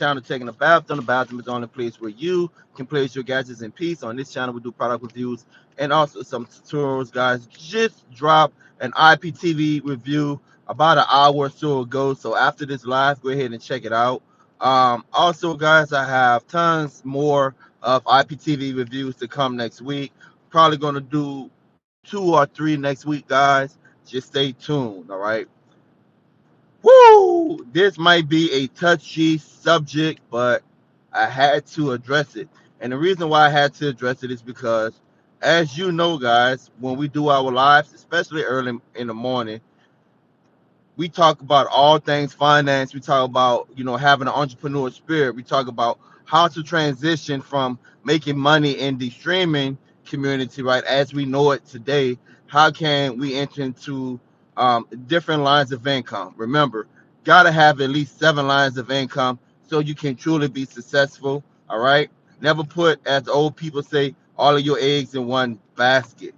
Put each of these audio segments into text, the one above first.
channel taking a bathroom. The bathroom is the only place where you can place your gadgets in peace. On this channel, we do product reviews and also some tutorials, guys. Just drop an IPTV review about an hour or so ago. So after this live, go ahead and check it out. Also, guys, I have tons more of IPTV reviews to come next week. Probably going to do 2 or 3 next week, guys. Just stay tuned. All right. Woo! This might be a touchy subject, but I had to address it. And the reason why I had to address it is because, as you know, guys, when we do our lives, especially early in the morning, we talk about all things finance. We talk about, having an entrepreneur spirit. We talk about how to transition from making money in the streaming community, right, as we know it today. How can we enter into different lines of income? Remember, gotta have at least 7 lines of income so you can truly be successful. All right. Never put, as the old people say, all of your eggs in one basket.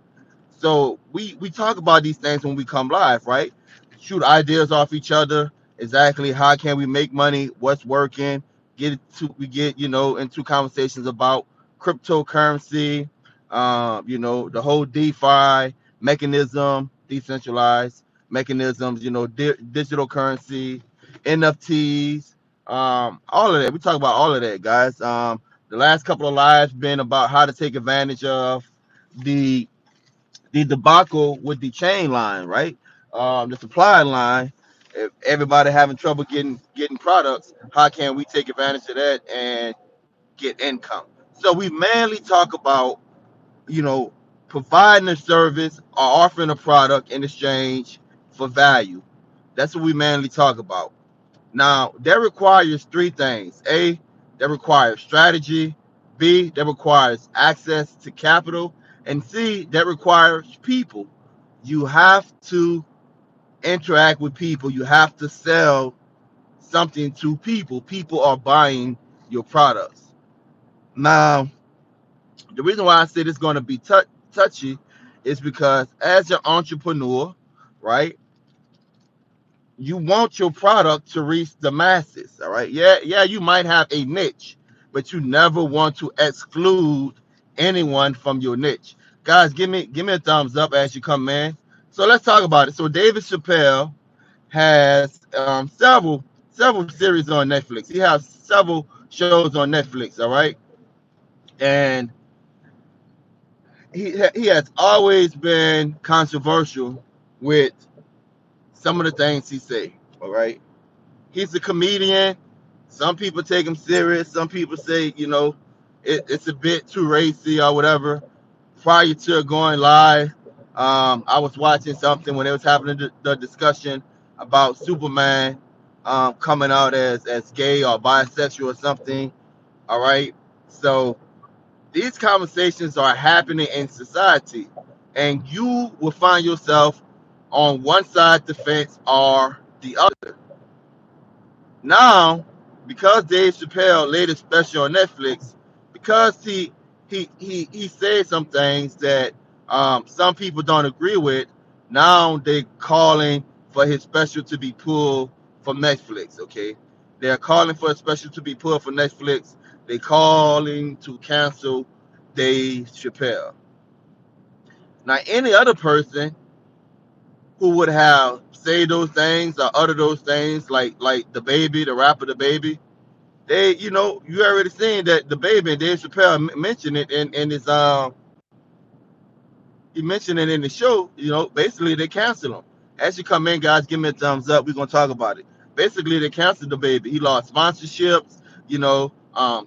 So we talk about these things when we come live, right? Shoot ideas off each other. Exactly how can we make money? What's working? We get into conversations about cryptocurrency, the whole DeFi mechanism, decentralized mechanisms, digital currency, NFTs, all of that. We talk about all of that, guys. The last couple of lives been about how to take advantage of the the debacle with the chain line, right? The supply line. If everybody having trouble getting products, how can we take advantage of that and get income? So we mainly talk about, you know, providing a service or offering a product in exchange for value. That's what we mainly talk about. Now, that requires 3 things. A, that requires strategy. B, that requires access to capital. And C, that requires people. You have to interact with people. You have to sell something to people. People are buying your products. Now, the reason why I said it's going to be touchy is because as an entrepreneur, right, you want your product to reach the masses. All right. Yeah, you might have a niche, but you never want to exclude anyone from your niche. Guys, give me a thumbs up as you come in. So let's talk about it. So David Chappelle has several series on Netflix. He has several shows on Netflix. All right. And he has always been controversial with some of the things he say. All right. He's a comedian. Some people take him serious. Some people say, it's a bit too racy or whatever. Prior to going live, I was watching something when they was having the discussion about Superman coming out as gay or bisexual or something. All right. So these conversations are happening in society, and you will find yourself on one side of the fence or the other. Now, because Dave Chappelle laid a special on Netflix, because he said some things that some people don't agree with, now they're calling for his special to be pulled from Netflix. Okay, they're calling for a special to be pulled from Netflix. They're calling to cancel Dave Chappelle. Now, any other person who would have say those things or utter those things, like the baby, the rapper, the baby, you already seen that the baby and Dave Chappelle mentioned it in his he mentioned it in the show. Basically they canceled him. As you come in, guys, give me a thumbs up. We're gonna talk about it. Basically, they canceled the baby. He lost sponsorships.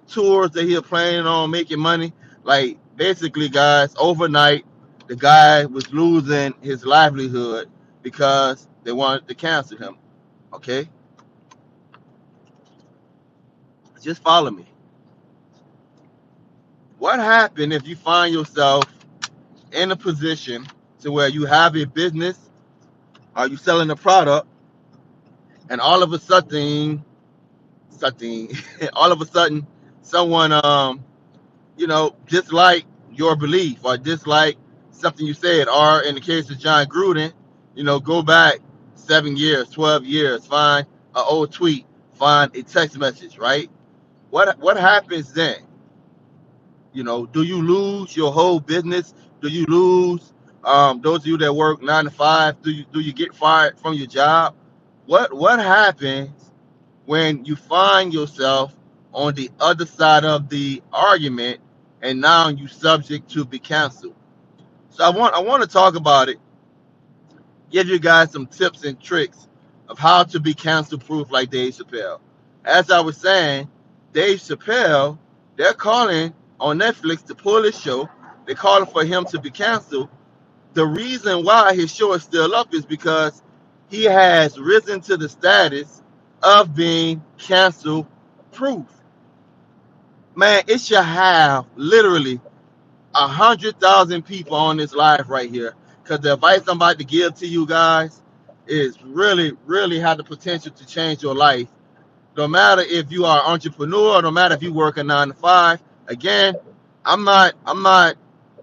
Tours that he was planning on making money. Like basically, guys, overnight, the guy was losing his livelihood because they wanted to cancel him. Okay, just follow me. What happened if you find yourself in a position to where you have a business or you selling a product, and all of a sudden, something, all of a sudden, someone dislike your belief or dislike something you said, or in the case of John Gruden, go back 7 years, 12 years, find an old tweet, find a text message, right? what happens then? Do you lose your whole business? Do you lose those of you that work 9 to 5? Do you get fired from your job? What happens when you find yourself on the other side of the argument and now you subject to be canceled? So I want to talk about it, give you guys some tips and tricks of how to be cancel proof like Dave Chappelle. As I was saying, Dave Chappelle, they're calling on Netflix to pull his show. They're calling for him to be canceled. The reason why his show is still up is because he has risen to the status of being cancel proof. Man, it should have literally 100,000 people on this live right here. Because the advice I'm about to give to you guys is really, really have the potential to change your life. No matter if you are an entrepreneur, no matter if you work a 9 to 5. Again, I'm not, I'm not,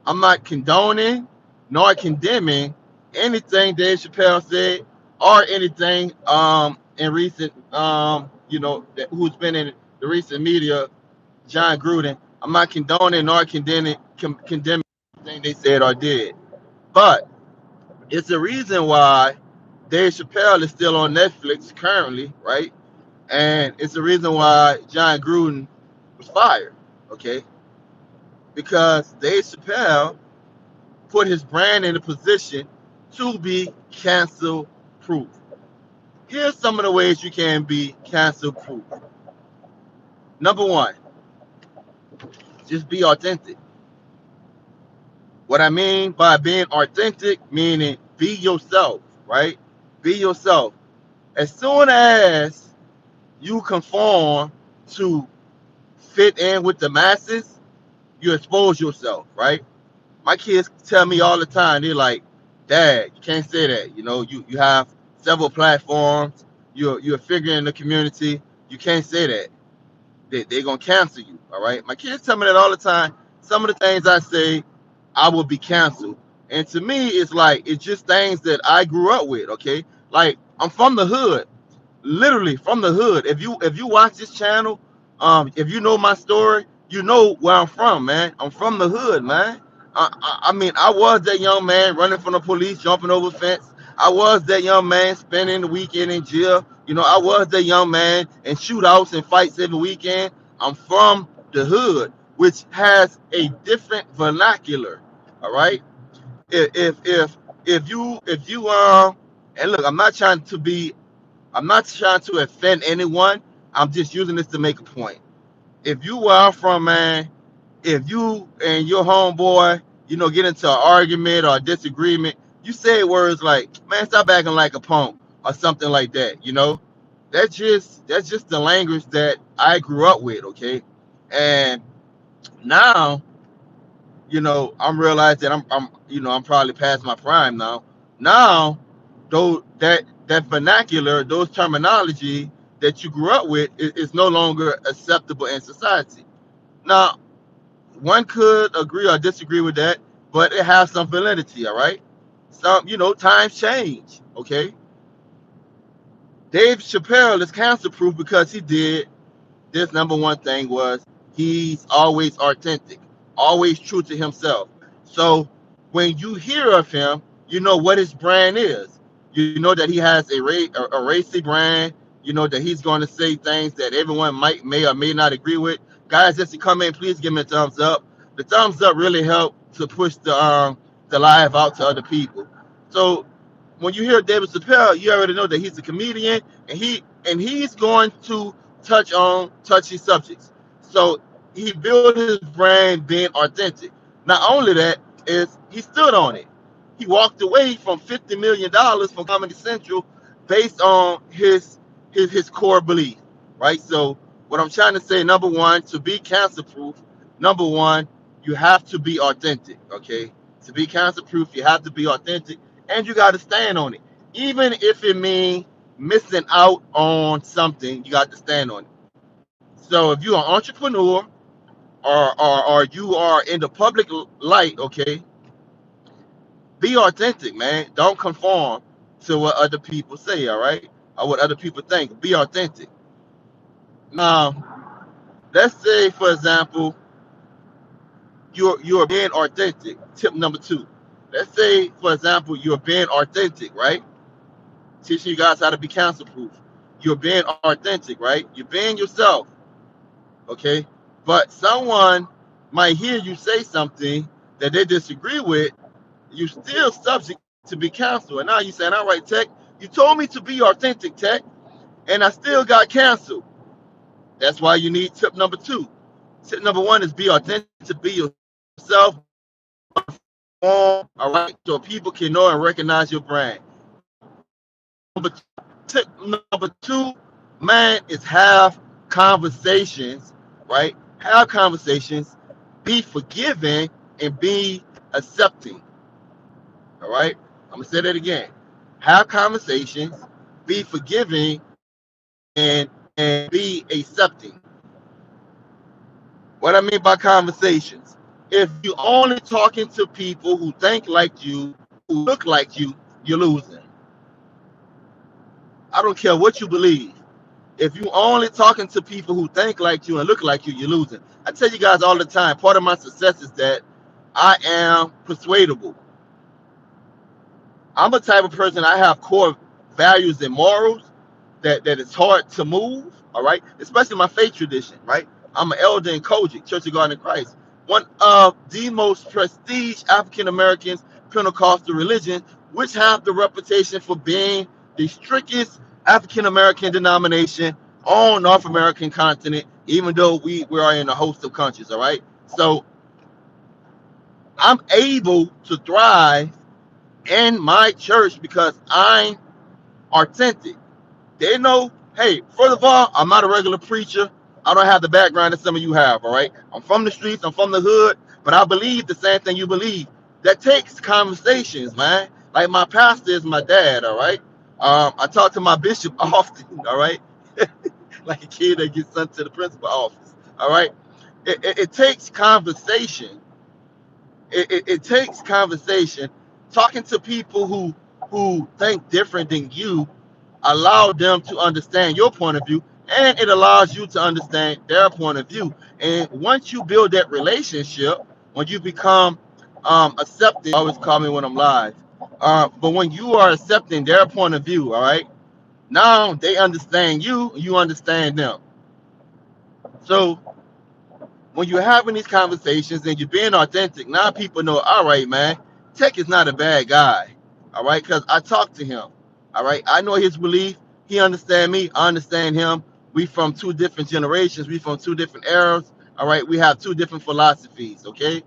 I'm not condoning nor condemning anything Dave Chappelle said or anything in recent who's been in the recent media, John Gruden. I'm not condoning nor condemning anything they said or did. But it's the reason why Dave Chappelle is still on Netflix currently, right? And it's the reason why John Gruden was fired, okay? Because Dave Chappelle put his brand in a position to be cancel proof. Here's some of the ways you can be cancel proof. Number one, just be authentic. What I mean by being authentic, meaning be yourself, right? Be yourself. As soon as you conform to fit in with the masses, you expose yourself, right? My kids tell me all the time, they're like, Dad, you can't say that. You have several platforms, you're a figure in the community, you can't say that. They're gonna cancel you, all right? My kids tell me that all the time. Some of the things I say, I will be canceled. And to me, it's just things that I grew up with, okay? Like, I'm from the hood, literally from the hood. If you watch this channel, if you know my story, you know where I'm from, man. I'm from the hood, man. I mean, I was that young man running from the police, jumping over fence. I was that young man spending the weekend in jail. I was that young man in shootouts and fights every weekend. I'm from the hood, which has a different vernacular. All right. If you and look, I'm not trying to offend anyone. I'm just using this to make a point. If you where I'm from, man, if you and your homeboy, get into an argument or a disagreement, you say words like, man, stop acting like a punk or something like that, That's just the language that I grew up with, okay? And now, I'm realizing I'm probably past my prime now. Now, though that vernacular, those terminology that you grew up with is no longer acceptable in society. Now, one could agree or disagree with that, but it has some validity, all right? Times change, okay? Dave Chappelle is cancer proof because he did this. Number one thing was he's always authentic, always true to himself. So when you hear of him, you know what his brand is. You know that he has a racy brand. You know that he's going to say things that everyone may or may not agree with. Guys, just to come in, please give me a thumbs up. The thumbs up really help to push the live out to other people. So when you hear David Chappelle, you already know that he's a comedian and he's going to touch on touchy subjects. So he built his brand being authentic. Not only that, is he stood on it. He walked away from $50 million from Comedy Central based on his core belief, right? So what I'm trying to say, number one, to be cancer proof, number one, you have to be authentic, okay? To be cancer proof, you have to be authentic and you got to stand on it. Even if it means missing out on something, you got to stand on it. So if you're an entrepreneur or you are in the public light, okay, be authentic, man. Don't conform to what other people say, all right? Or what other people think. Be authentic. Now, let's say, for example, you're being authentic. Tip number two. Let's say, for example, you're being authentic, right? Teaching you guys how to be cancel proof. You're being authentic, right? You're being yourself, okay? But someone might hear you say something that they disagree with. You still subject to be canceled. And now you're saying, all right, Tech, you told me to be authentic, Tech, and I still got canceled. That's why you need tip number two. Tip number one is be authentic, be yourself, all right, so people can know and recognize your brand. Number tip number two, man, is have conversations, right? Have conversations, be forgiving, and be accepting. All right, I'm gonna say that again. Have conversations, be forgiving, and be accepting. What I mean by conversations, if you only talking to people who think like you, who look like you're losing. I don't care what you believe. If you only talking to people who think like you and look like you're losing. I tell you guys all the time, part of my success is that I am persuadable. I'm a type of person, I have core values and morals that is hard to move, all right? Especially my faith tradition, right? I'm an elder in Kojic, Church of God in Christ, one of the most prestige African Americans Pentecostal religion, which have the reputation for being the strictest African American denomination on North American continent, even though we are in a host of countries, all right? So I'm able to thrive in my church because I'm authentic. They know, hey, first of all, I'm not a regular preacher. I don't have the background that some of you have, all right? I'm from the streets, I'm from the hood, but I believe the same thing you believe. That takes conversations, man. Like my pastor is my dad, all right? I talk to my bishop often, all right? Like a kid that gets sent to the principal office, all right? It takes conversation. It takes conversation. Talking to people who think different than you allow them to understand your point of view, and it allows you to understand their point of view. And once you build that relationship, when you become accepting, always call me when I'm live, but when you are accepting their point of view, all right, now they understand you, you understand them. So when you're having these conversations and you're being authentic, now people know, all right, man, Tech is not a bad guy, all right, because I talked to him, all right, I know his belief, he understand me, I understand him. We from two different generations, we from two different eras, all right, we have two different philosophies, okay.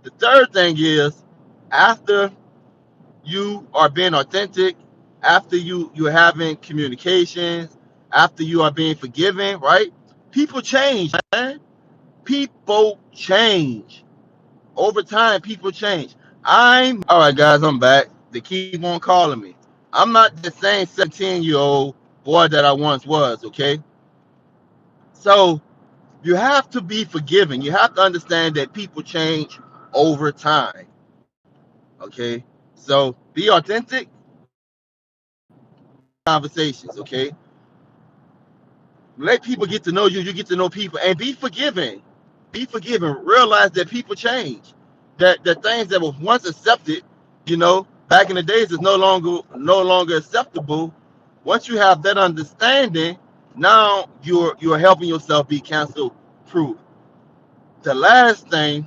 The third thing is, after you are being authentic, after you're having communications, after you are being forgiving, right, people change, man. People change over time. People change. I'm all right, guys. I'm back. They keep on calling me. I'm not the same 17-year-old boy that I once was. Okay, so you have to be forgiving. You have to understand that people change over time. Okay, so be authentic. Conversations. Okay, let people get to know you. You get to know people, and be forgiving. Be forgiving. Realize that people change. That the things that were once accepted, back in the days, is no longer acceptable. Once you have that understanding, now you're helping yourself be cancel proof. The last thing,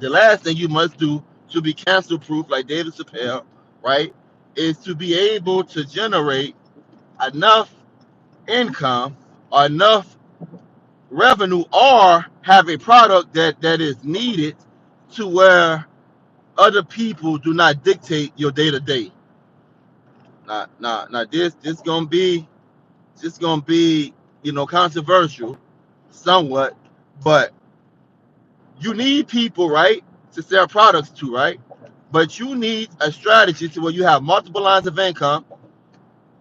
you must do to be cancel proof, like David Chappelle, right, is to be able to generate enough income or enough revenue, or have a product that is needed to where other people do not dictate your day to day. Now this gonna be controversial somewhat, but you need people, right, to sell products to, right? But you need a strategy to where you have multiple lines of income.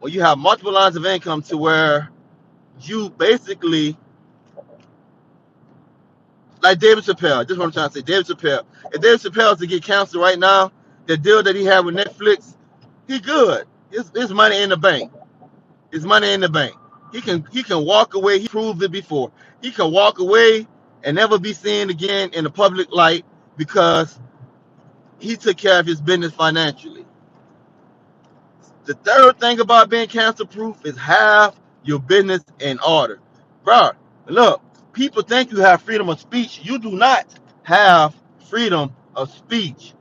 When you have multiple lines of income, to where you basically, like David Chappelle. This is what I'm trying to say. David Chappelle. If David Chappelle to get canceled right now, the deal that he had with Netflix, he good. His money in the bank. His money in the bank. He can walk away. He proved it before. He can walk away and never be seen again in the public light because he took care of his business financially. The third thing about being cancer proof is have your business in order. Bro, look, people think you have freedom of speech. You do not have freedom of speech.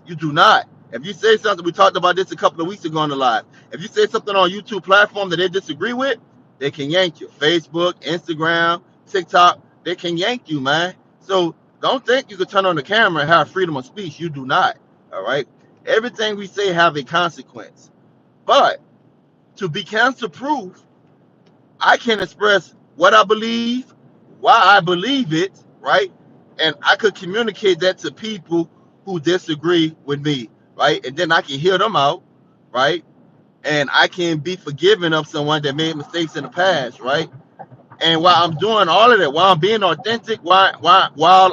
You do not. If you say something, we talked about this a couple of weeks ago on the live. If you say something on YouTube platform that they disagree with, they can yank you. Facebook, Instagram, TikTok, they can yank you, man. So don't think you can turn on the camera and have freedom of speech. You do not. All right. Everything we say have a consequence. But to be cancer proof, I can express what I believe, why I believe it, right? And I could communicate that to people who disagree with me, right? And then I can hear them out, right? And I can be forgiving of someone that made mistakes in the past, right? And while I'm doing all of that, while I'm being authentic, while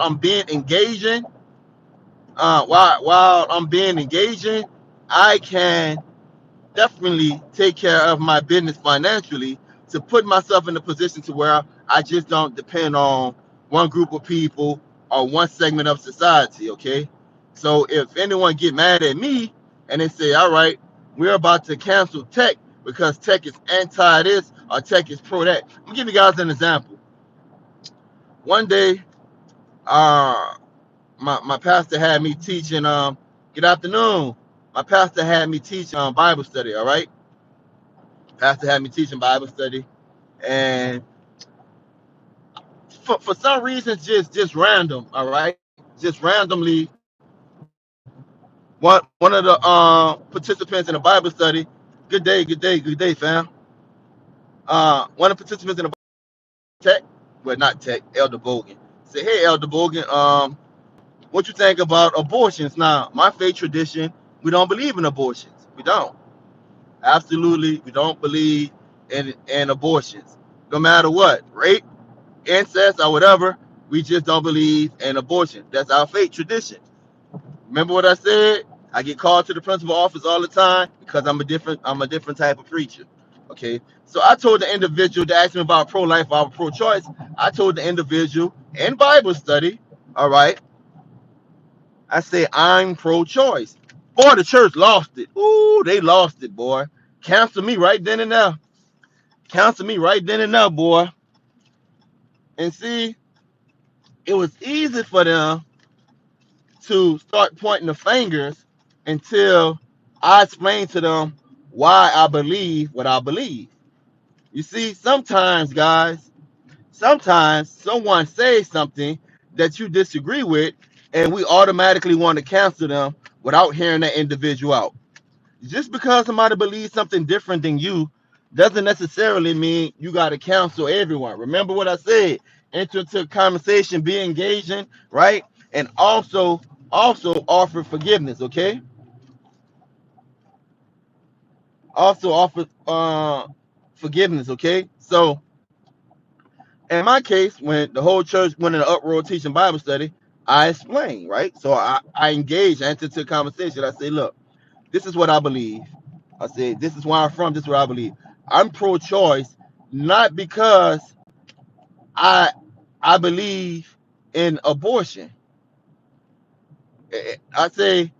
I'm being engaging, while I'm being engaging, I can definitely take care of my business financially to put myself in a position to where I just don't depend on one group of people or one segment of society. Okay, so if anyone get mad at me and they say, all right, we're about to cancel tech because tech is anti this or tech is pro that. I'm gonna give you guys an example. One day, my pastor had me teaching good afternoon. My pastor had me teach Bible study. All right, pastor had me teaching Bible study, and for some reason, just random, all right, just randomly, one of the participants in the Bible study, good day, fam. One of the participants in the tech, well, not tech, Elder Bogan, said, hey, Elder Bogan, what you think about abortions? Now, my faith tradition, we don't believe in abortions. We don't. Absolutely, we don't believe in abortions. No matter what, rape, incest, or whatever, we just don't believe in abortion. That's our faith tradition. Remember what I said? I get called to the principal office all the time because I'm a different type of preacher. Okay. So I told the individual that asked me about pro-life or pro-choice. I told the individual in Bible study, all right, I say I'm pro-choice. Boy, the church lost it. Ooh, they lost it, boy. Cancel me right then and there. Cancel me right then and there, boy. And see, it was easy for them to start pointing the fingers until I explain to them why I believe what I believe. You see, sometimes, guys, sometimes someone says something that you disagree with, and we automatically want to cancel them without hearing that individual out. Just because somebody believes something different than you doesn't necessarily mean you got to cancel everyone. Remember what I said: enter into a conversation, be engaging, right? And also offer forgiveness. Okay, also offer forgiveness. Okay, so in my case, when the whole church went in an uproar teaching Bible study, I explained, right? So I engaged, I entered into a conversation. I say, look, this is what I believe. I said, this is where I'm from. This is what I believe. I'm pro-choice, not because I I believe in abortion. I say,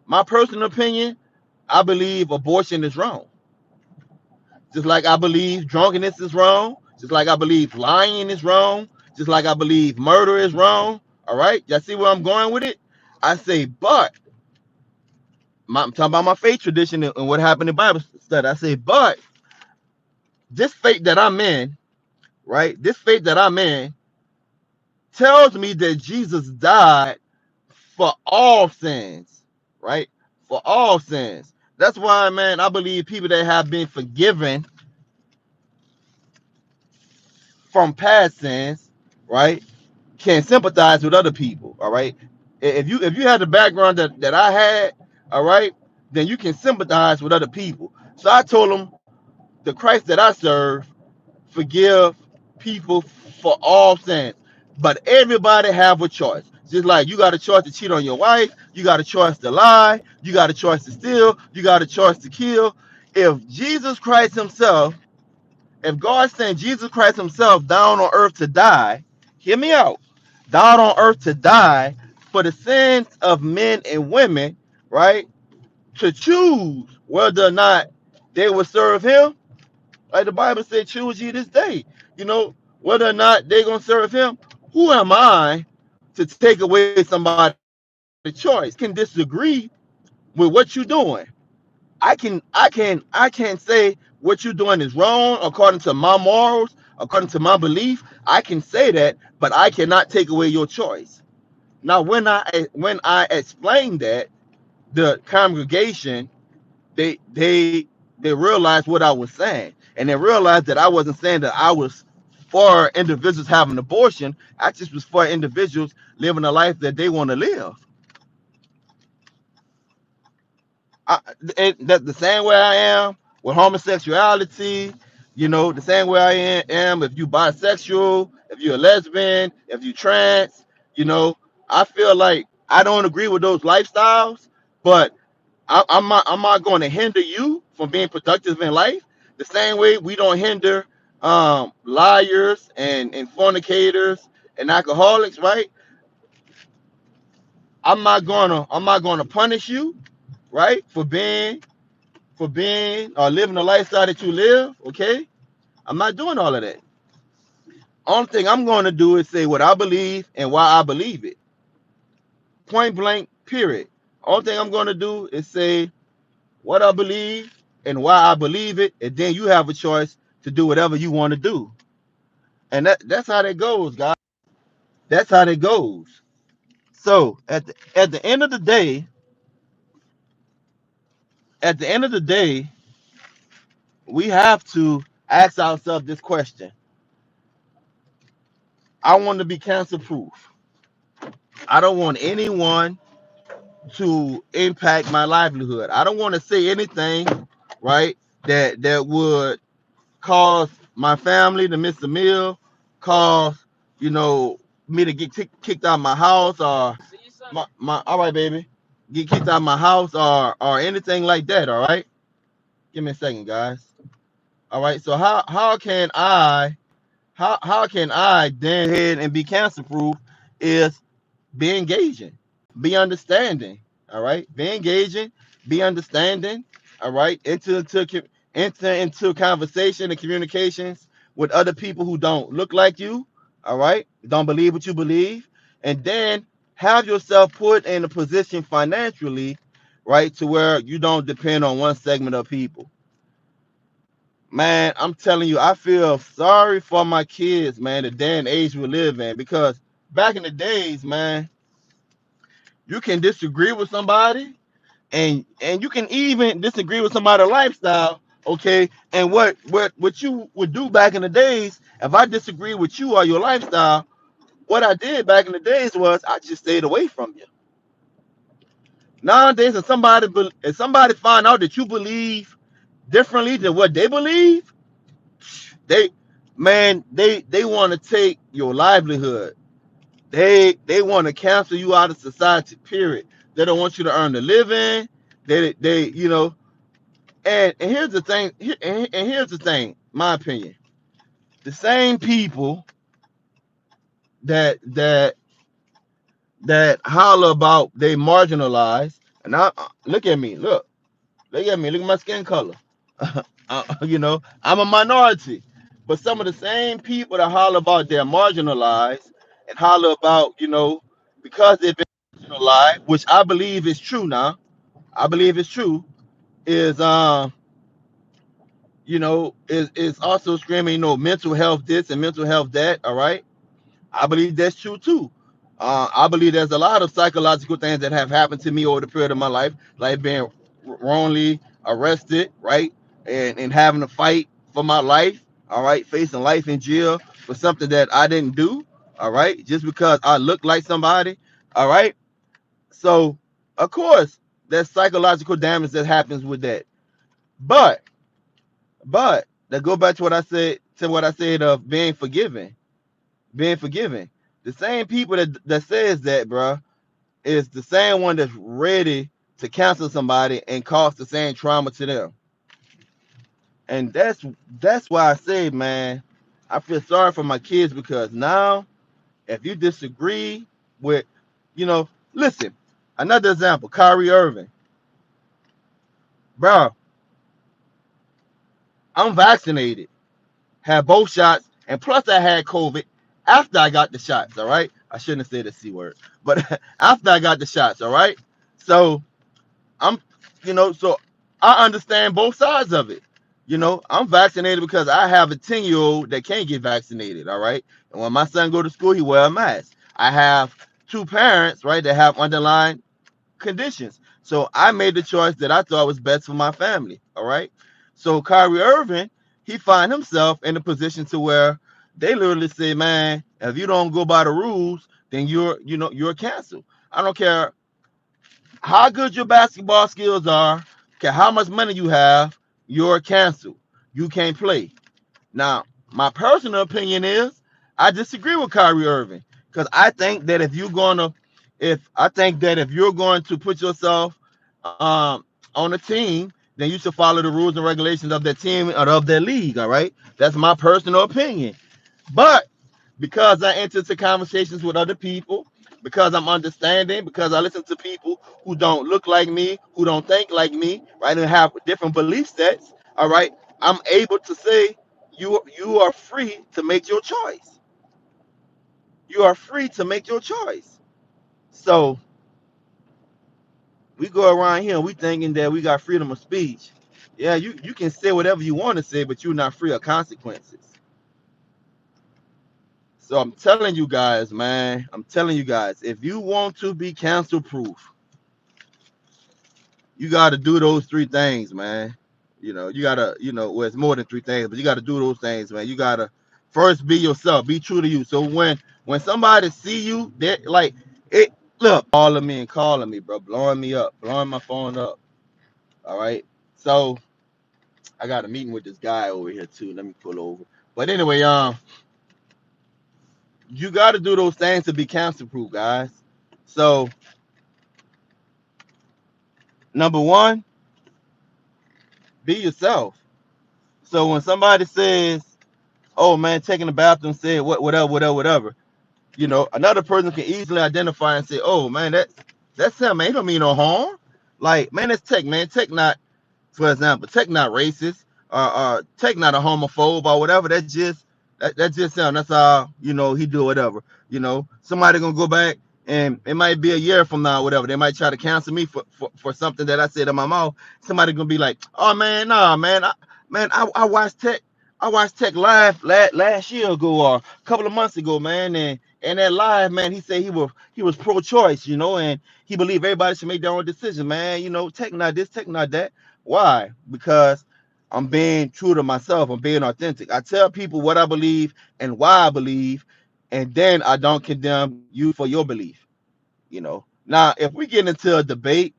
my personal opinion, I believe abortion is wrong. Just like I believe drunkenness is wrong. Just like I believe lying is wrong. Just like I believe murder is wrong. All right. Y'all see where I'm going with it? I say, but I'm talking about my faith tradition and what happened in Bible study. I say, but this faith that I'm in, right? This faith that I'm in tells me that Jesus died for all sins, right? For all sins. That's why, man, I believe people that have been forgiven from past sins, right, can sympathize with other people. All right. If you had the background that I had, all right, then you can sympathize with other people. So I told them the Christ that I serve forgive people for all sins. But everybody have a choice. Just like you got a choice to cheat on your wife, you got a choice to lie, you got a choice to steal, you got a choice to kill. If Jesus Christ himself If God sent Jesus Christ himself down on earth to die, hear me out, down on earth to die for the sins of men and women, right? To choose whether or not they would serve him, like the Bible said, choose ye this day, you know, whether or not they're going to serve him. Who am I to take away somebody's choice? Can disagree with what you're doing. I can say what you're doing is wrong according to my morals, according to my belief. I can say that, but I cannot take away your choice. Now, when I explained that, the congregation they realized what I was saying, and they realized that I wasn't saying that I was for individuals having abortion. I just was for individuals living a life that they want to live. I, that the same way I am with homosexuality, the same way I am if you bisexual, if you're a lesbian, if you trans, you know, I feel like I don't agree with those lifestyles, but I'm not going to hinder you from being productive in life. The same way we don't hinder liars and fornicators and alcoholics, right? I'm not gonna punish you, right, for being or living the lifestyle that you live. Okay, I'm not doing all of that. Only thing I'm going to do is say what I believe and why I believe it. Point blank. Period. Only thing I'm going to do is say what I believe and why I believe it, and then you have a choice to do whatever you want to do. And that's how that goes, guys. That's how that goes. So at the end of the day, at the end of the day, we have to ask ourselves this question. I want to be cancer proof. I don't want anyone to impact my livelihood. I don't want to say anything, right, that would cause my family to miss a meal, cause you know me to get kicked out of my house, or my all right, baby, get kicked out of my house, or anything like that. All right, give me a second, guys. All right, so how can I then head and be cancer proof is be engaging, be understanding. All right, be engaging, be understanding. All right, enter into conversation and communications with other people who don't look like you. All right, don't believe what you believe, and then have yourself put in a position financially, right, to where you don't depend on one segment of people. Man, I'm telling you, I feel sorry for my kids, man, the day and age we live in, because back in the days, man, you can disagree with somebody, and you can even disagree with somebody's lifestyle, okay? And what you would do back in the days, if I disagree with you or your lifestyle, what I did back in the days was I just stayed away from you. Nowadays, if somebody find out that you believe differently than what they believe, they they want to take your livelihood. They want to cancel you out of society. Period. They don't want you to earn a living. They. And here's the thing. And here's the thing. My opinion. The same people that that that holler about they marginalized. And I look at me. Look at me. Look at my skin color. I'm a minority. But some of the same people that holler about they're marginalized and holler about, because they've been marginalized, which I believe is true now. I believe it's true, is is also screaming, mental health this and mental health that, all right? I believe that's true too. I believe there's a lot of psychological things that have happened to me over the period of my life, like being wrongly arrested, right, and having to fight for my life, all right, facing life in jail for something that I didn't do, all right, just because I look like somebody, all right. So, of course, there's psychological damage that happens with that. But, that go back to what I said of being forgiven, being forgiven. The same people that says that, bro, is the same one that's ready to cancel somebody and cause the same trauma to them. And that's why I say, man, I feel sorry for my kids because now if you disagree with, listen, another example, Kyrie Irving, bro, I'm vaccinated, had both shots, and plus I had COVID after I got the shots. All right, I shouldn't have said the C word, but after I got the shots, all right. So I'm, so I understand both sides of it. I'm vaccinated because I have a 10-year-old that can't get vaccinated. All right. And when my son go to school, he wear a mask. I have two parents, right, that have underlying conditions. So I made the choice that I thought was best for my family. All right. So Kyrie Irving, he find himself in a position to where they literally say, man, if you don't go by the rules, then you're canceled. I don't care how good your basketball skills are, care how much money you have, you're canceled. You can't play. Now, my personal opinion is I disagree with Kyrie Irving because I think that if you're going to put yourself on a team, then you should follow the rules and regulations of that team or of their league. All right, that's my personal opinion. But because I enter into conversations with other people, because I'm understanding, because I listen to people who don't look like me, who don't think like me, right, and have different belief sets, all right, I'm able to say you are free to make your choice. You are free to make your choice. So we go around here and we thinking that we got freedom of speech. Yeah, you can say whatever you want to say, but you're not free of consequences. So I'm telling you guys, man, I'm telling you guys, if you want to be cancel proof, you got to do those three things, man. You got to, well, it's more than three things, but you got to do those things, man. You got to first be yourself, be true to you. So when somebody see you, they like it, look, calling me, bro, blowing me up, blowing my phone up. All right. So I got a meeting with this guy over here too. Let me pull over. But anyway, you got to do those things to be cancel proof, guys. So number one, be yourself. So when somebody says, "Oh man, taking the bathroom," said whatever, another person can easily identify and say, "Oh man, that's him, man. He don't mean no harm." Like, man, that's Tech, man. Tech not, for example, Tech not racist, Tech not a homophobe or whatever. That's just him. That's how he do whatever. Somebody gonna go back and it might be a year from now, or whatever. They might try to cancel me for something that I said in my mouth. Somebody gonna be like, "Oh man, nah, man, I watched Tech. I watched Tech live last year ago or a couple of months ago, man, and that live, man, he said he was pro-choice, and he believed everybody should make their own decision, man. Tech not this, Tech not that. Why? Because I'm being true to myself. I'm being authentic. I tell people what I believe and why I believe, and then I don't condemn you for your belief. Now, if we get into a debate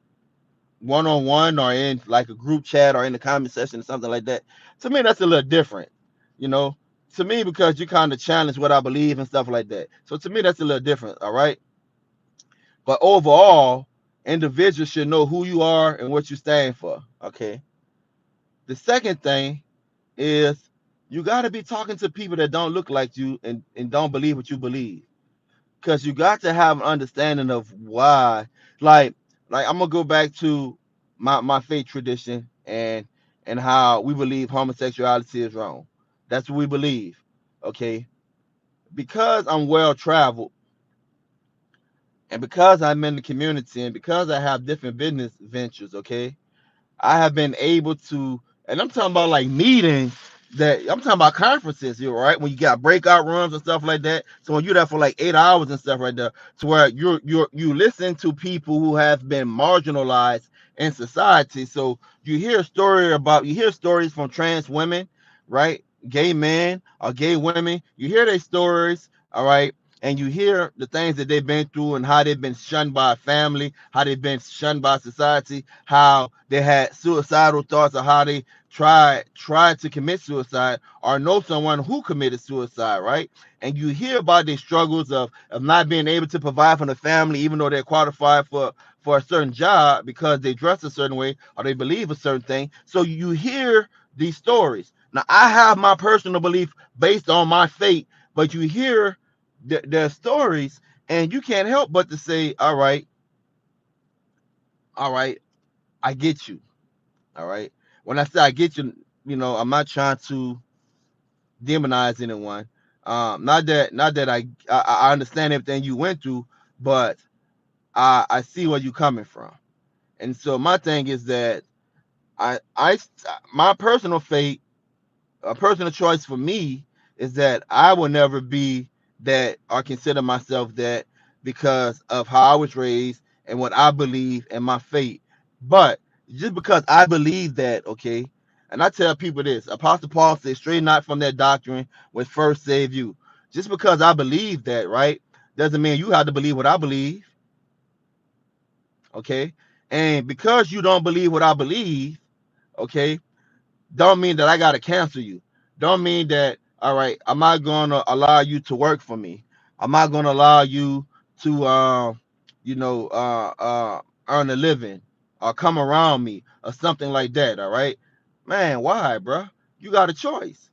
one on one or in like a group chat or in the comment section or something like that, to me that's a little different. You know, to me because you kind of challenge what I believe and stuff like that. So to me that's a little different. All right. But overall, individuals should know who you are and what you stand for. Okay. The second thing is you got to be talking to people that don't look like you and don't believe what you believe. Because you got to have an understanding of why. Like I'm gonna go back to my faith tradition and how we believe homosexuality is wrong. That's what we believe. Okay. Because I'm well traveled and because I'm in the community and because I have different business ventures, okay, I have been able to, and I'm talking about like meetings that I'm talking about conferences here, right? When you got breakout rooms and stuff like that. So when you're there for like 8 hours and stuff right there, to where you listen to people who have been marginalized in society. So you hear stories from trans women, right? Gay men or gay women. You hear their stories, all right, and you hear the things that they've been through and how they've been shunned by family, how they've been shunned by society, how they had suicidal thoughts, or how they tried to commit suicide or know someone who committed suicide, right? And you hear about the struggles of not being able to provide for the family, even though they're qualified for a certain job because they dress a certain way or they believe a certain thing. So you hear these stories. Now, I have my personal belief based on my faith, but you hear their stories, and you can't help but to say, all right, I get you. All right. When I say I get you, I'm not trying to demonize anyone. Not that I understand everything you went through, but I see where you're coming from. And so my thing is that I my personal faith, a personal choice for me is that I will never be that or consider myself that because of how I was raised and what I believe in my faith. But just because I believe that, okay, and I tell people this, Apostle Paul says, "Stray not from that doctrine which first saved you." Just because I believe that, right, doesn't mean you have to believe what I believe, okay? And because you don't believe what I believe, okay, don't mean that I gotta cancel you. Don't mean that, all right, I'm not gonna allow you to work for me. I'm not gonna allow you to earn a living or come around me or something like that. All right. Man, why, bro? You got a choice.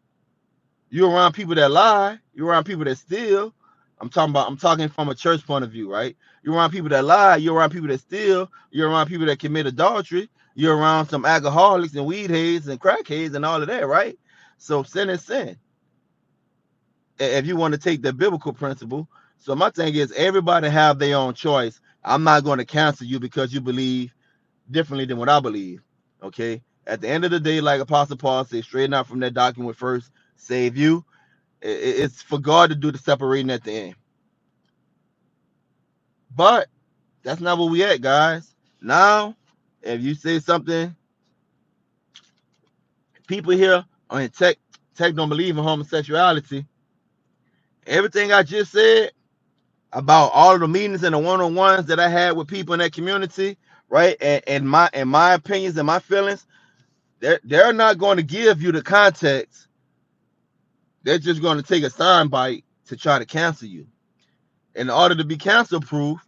You're around people that lie, you're around people that steal. I'm talking from a church point of view, right? You're around people that lie, you're around people that steal, you're around people that commit adultery, you're around some alcoholics and weed heads and crackheads and all of that, right? So sin is sin. If you want to take the biblical principle. So my thing is everybody have their own choice. I'm not going to cancel you because you believe differently than what I believe. Okay. At the end of the day, like Apostle Paul said, straighten out from that document first, save you. It's for God to do the separating at the end. But that's not where we at, guys. Now, if you say something, people here on tech don't believe in homosexuality. Everything I just said about all of the meetings and the one-on-ones that I had with people in that community, right? And my opinions and my feelings, they're not going to give you the context. They're just going to take a sound bite to try to cancel you. In order to be cancel proof,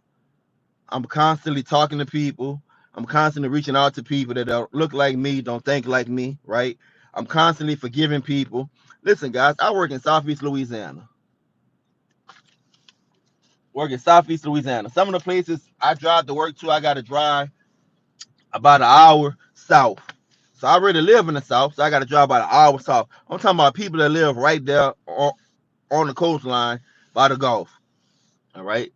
I'm constantly talking to people. I'm constantly reaching out to people that don't look like me, don't think like me, right? I'm constantly forgiving people. Listen, guys, I work in Southeast Louisiana. Some of the places I drive to work to, I got to drive about an hour south. So I already live in the south, so I got to drive about an hour south. I'm talking about people that live right there on the coastline by the Gulf. All right.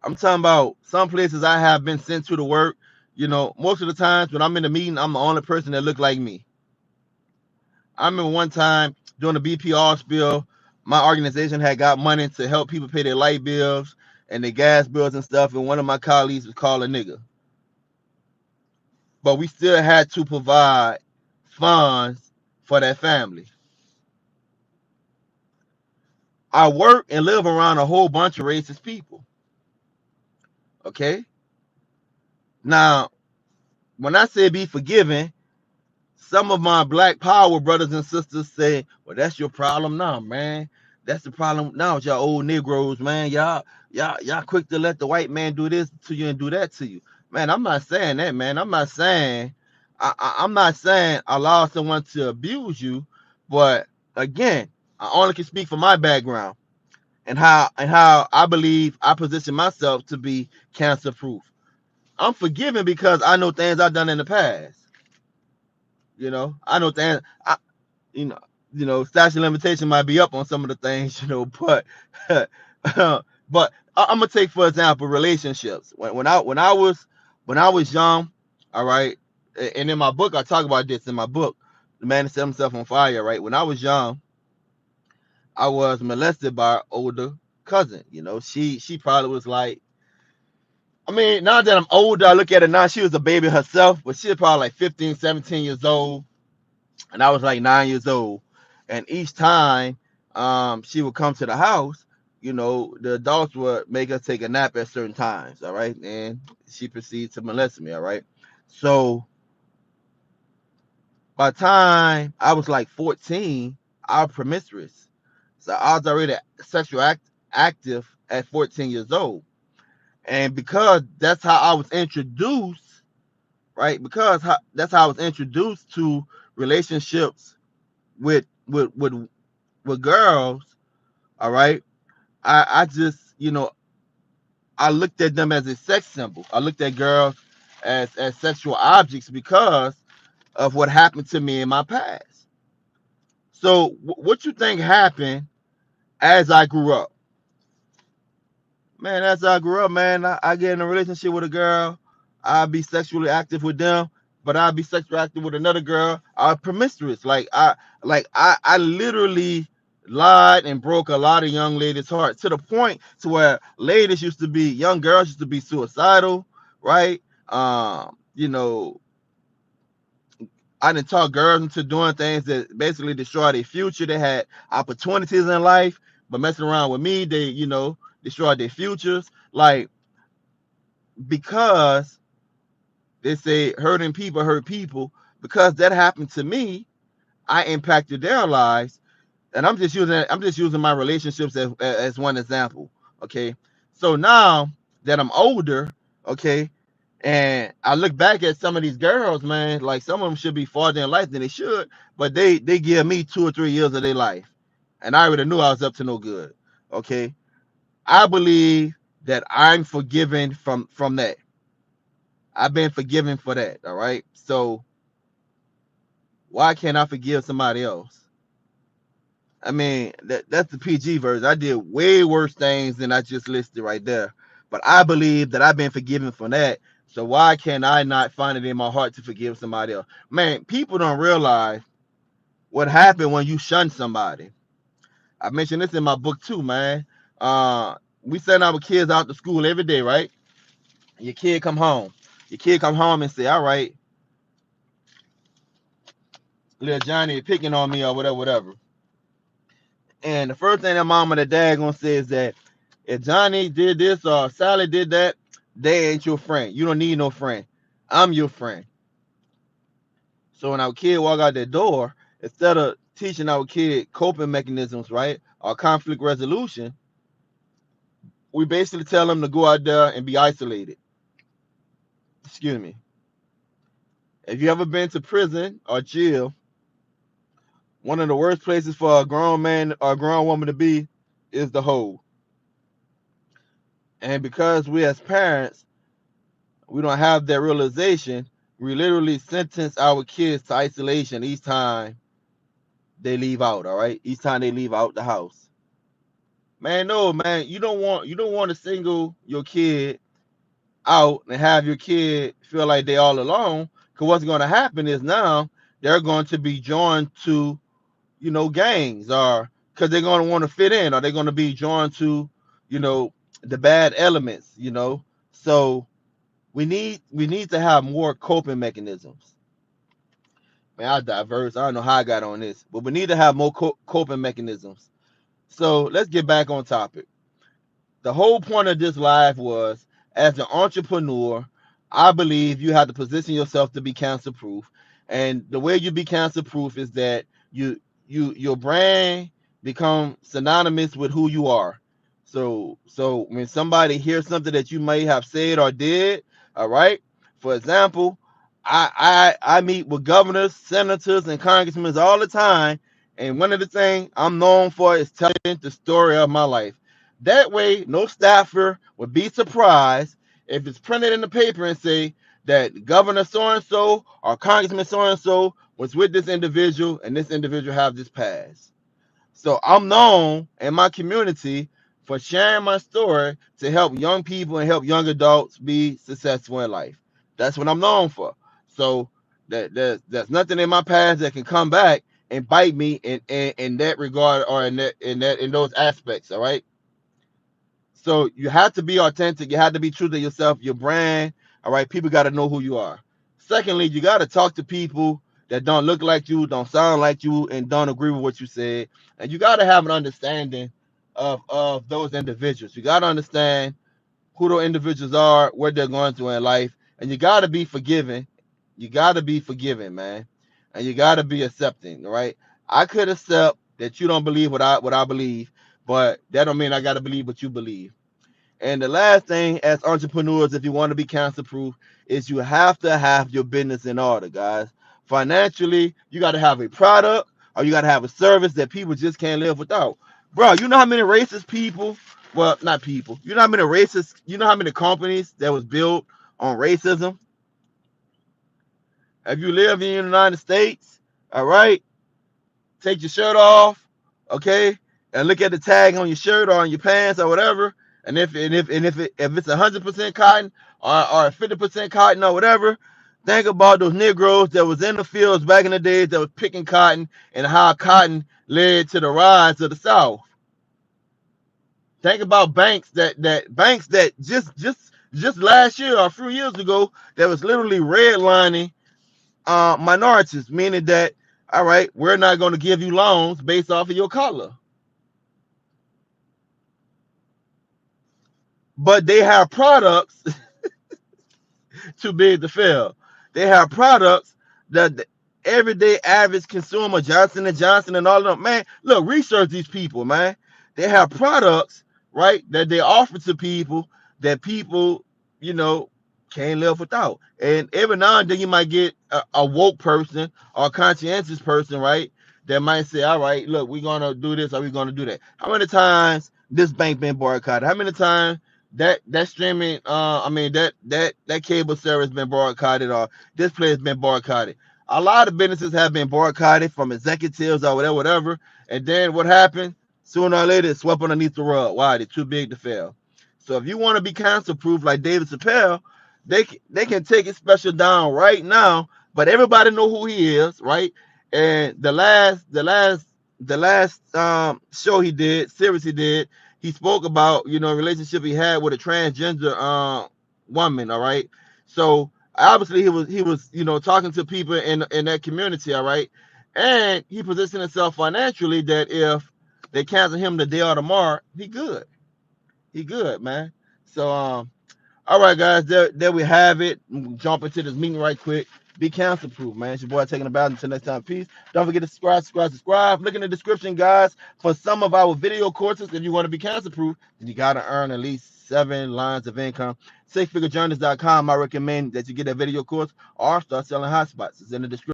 I'm talking about some places I have been sent to work. Most of the times when I'm in the meeting, I'm the only person that look like me. I remember one time during the BPR spill, my organization had got money to help people pay their light bills and their gas bills and stuff, and one of my colleagues was called a nigga. But we still had to provide funds for that family. I work and live around a whole bunch of racist people. Okay? Now, when I say be forgiving, some of my black power brothers and sisters say, well, that's your problem now, man. That's the problem now with y'all old Negroes, man. Y'all quick to let the white man do this to you and do that to you. Man, I'm not saying that, man. I'm not saying I'm not saying allow someone to abuse you, but again, I only can speak for my background and how I believe I position myself to be cancer proof. I'm forgiven because I know things I've done in the past. I know things. You know, statute of limitation might be up on some of the things, but but I'm gonna take for example relationships. When I was young, all right, and in my book I talk about this in my book, The Man That Set Himself on Fire. Right, when I was young, I was molested by an older cousin. She probably was like, I mean, now that I'm older, I look at it now, she was a baby herself, but she was probably like 15, 17 years old, and I was like 9 years old. And each time she would come to the house, the adults would make her take a nap at certain times, all right? And she proceeded to molest me, all right? So by the time I was like 14, I was promiscuous. So I was already active at 14 years old. And because that's how I was introduced, right? That's how I was introduced to relationships with girls, all right, I just, I looked at them as a sex symbol. I looked at girls as sexual objects because of what happened to me in my past. So what you think happened as I grew up? Man, as I grew up, man, I get in a relationship with a girl. I'd be sexually active with them, but I'd be sexually active with another girl. I'm promiscuous. I literally lied and broke a lot of young ladies' hearts to the point to where young girls used to be suicidal, right? You know, I didn't talk girls into doing things that basically destroy their future. They had opportunities in life, but messing around with me, they, destroyed their futures. Like, because they say hurting people hurt people, because that happened to me, I impacted their lives. And I'm just using my relationships as one example. Okay. So now that I'm older, okay, and I look back at some of these girls, man, like some of them should be farther in life than they should, but they give me 2 or 3 years of their life. And I already knew I was up to no good. Okay. I believe that I'm forgiven from that. I've been forgiven for that. All right. So why can't I forgive somebody else? I mean, that's the PG version. I did way worse things than I just listed right there. But I believe that I've been forgiven for that. So why can I not find it in my heart to forgive somebody else? Man, people don't realize what happened when you shun somebody. I mentioned this in my book too, man. We send our kids out to school every day, right? Your kid come home. Your kid come home and say, all right, little Johnny picking on me or whatever, whatever. And the first thing that mom and the dad gonna say is that if Johnny did this or Sally did that, they ain't your friend. You don't need no friend. I'm your friend. So when our kid walk out that door, instead of teaching our kid coping mechanisms, right, or conflict resolution, we basically tell them to go out there and be isolated. Excuse me. If you ever been to prison or jail, one of the worst places for a grown man or a grown woman to be is the hole. And because we as parents, we don't have that realization, we literally sentence our kids to isolation each time they leave out, all right? Each time they leave out the house. Man, no, man, you don't want to single your kid out and have your kid feel like they all alone. Cause what's gonna happen is now they're going to be joined to, gangs, or because they're gonna want to fit in, or they're gonna be joined to, you know, the bad elements. So we need to have more coping mechanisms. Man, I diverse. I don't know how I got on this, but we need to have more coping mechanisms. So let's get back on topic. The whole point of this live was, as an entrepreneur, I believe you have to position yourself to be cancer proof. And the way you be cancer proof is that your brand become synonymous with who you are. So when somebody hears something that you may have said or did, all right. For example, I meet with governors, senators, and congressmen all the time, and one of the things I'm known for is telling the story of my life. That way, no staffer would be surprised if it's printed in the paper and say that Governor so and so or Congressman so and so was with this individual and this individual have this pass. So I'm known in my community for sharing my story to help young people and help young adults be successful in life. That's what I'm known for. So there's nothing in my past that can come back and bite me in that regard, or in those aspects. All right. So you have to be authentic. You have to be true to yourself, your brand. All right. People got to know who you are. Secondly, you got to talk to people that don't look like you, don't sound like you, and don't agree with what you said. And you got to have an understanding of those individuals. You got to understand who those individuals are, what they're going through in life. And you got to be forgiving. You got to be forgiving, man. And you got to be accepting. All right. I could accept that you don't believe what I believe, but that don't mean I got to believe what you believe. And the last thing, as entrepreneurs, if you want to be cancer proof, is you have to have your business in order, guys. Financially, you got to have a product, or you gotta have a service that people just can't live without. Bro, you know how many racist people, well, not people, you know how many racist, you know how many companies that was built on racism? If you live in the United States, all right, take your shirt off, okay, and look at the tag on your shirt or on your pants or whatever. And if it's 100% cotton or 50% cotton or whatever, think about those Negroes that was in the fields back in the days that was picking cotton and how cotton led to the rise of the South. Think about banks that just last year or a few years ago that was literally redlining minorities, meaning that, all right, we're not going to give you loans based off of your color. But they have products too big to fail. They have products that the everyday average consumer, Johnson and Johnson and all of them, man, look, research these people, man. They have products, right, that they offer to people that people, you know, can't live without. And every now and then you might get a woke person or a conscientious person, right, that might say, all right, look, we're gonna do this or we're gonna do that. How many times this bank been boycotted? How many times that streaming I mean that cable service been boycotted or this place been boycotted? A lot of businesses have been boycotted from executives or whatever, and then what happened? Sooner or later it's swept underneath the rug. Why? They're too big to fail. So if you want to be cancel proof like David Chappelle, they can take his special down right now, but everybody know who he is, right? And the last show he did, series he did, he spoke about, you know, a relationship he had with a transgender woman, all right? So obviously he was you know, talking to people in that community, all right? And he positioned himself financially that if they cancel him the day or tomorrow, he good, man. So all right, guys, there we have it. Jump into this meeting right quick. Be cancel proof, man. It's your boy taking about until next time. Peace. Don't forget to subscribe. Look in the description, guys, for some of our video courses. If you want to be cancel proof, then you gotta earn at least 7 lines of income. SixFigureJourneys.com. I recommend that you get that video course or start selling hotspots. It's in the description.